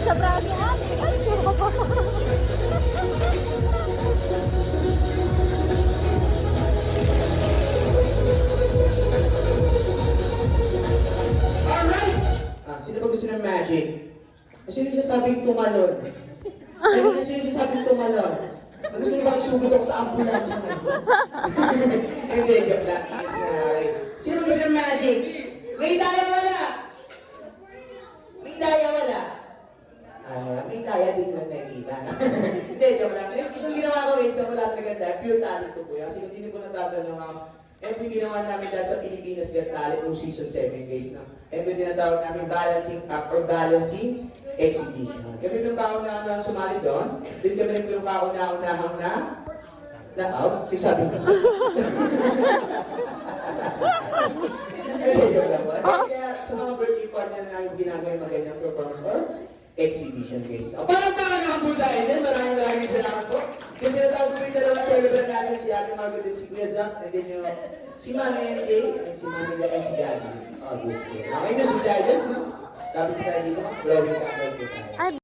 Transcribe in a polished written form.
Sa braso nga. Ay, Alright! Sino ba gusto ng magic? Sino yung sabing tumalon? Sino yung sabing tumalon? Gusto niyo ba isugot ako sa ambulansya na? Hindi, joke lang. Sino gusto ng magic? May daya wala! May daya wala! May daya dito lang nakikita. Hindi, joke lang. Itong ginawa ko, sa wala talaga dahil pure talent ko po. Kasi kung hindi ko natatanong, yung ginawa namin dahil sa Pilipinas Got Talent noong season 7 guys, no? Yung tinatawag namin balancing up or balancing exhibition. Kami yung kauna na sumali doon, din kami rin yung kauna-unahang na out, yung sabi ko. Kaya sa mga birthday party na namin ginagawa yung magandang performance or exhibition guys. Parang nakakabul tayo din, maraming salamat po. Kasi natawag ko yung dalawang celebrant natin si Ate Margaret at si Kuya Zach, and then yung si Mami MJ, and si Mami Gaya si Daddy. Obviously. Okay na si Daddy, no? Dapat tayo dito, glowing candle po tayo.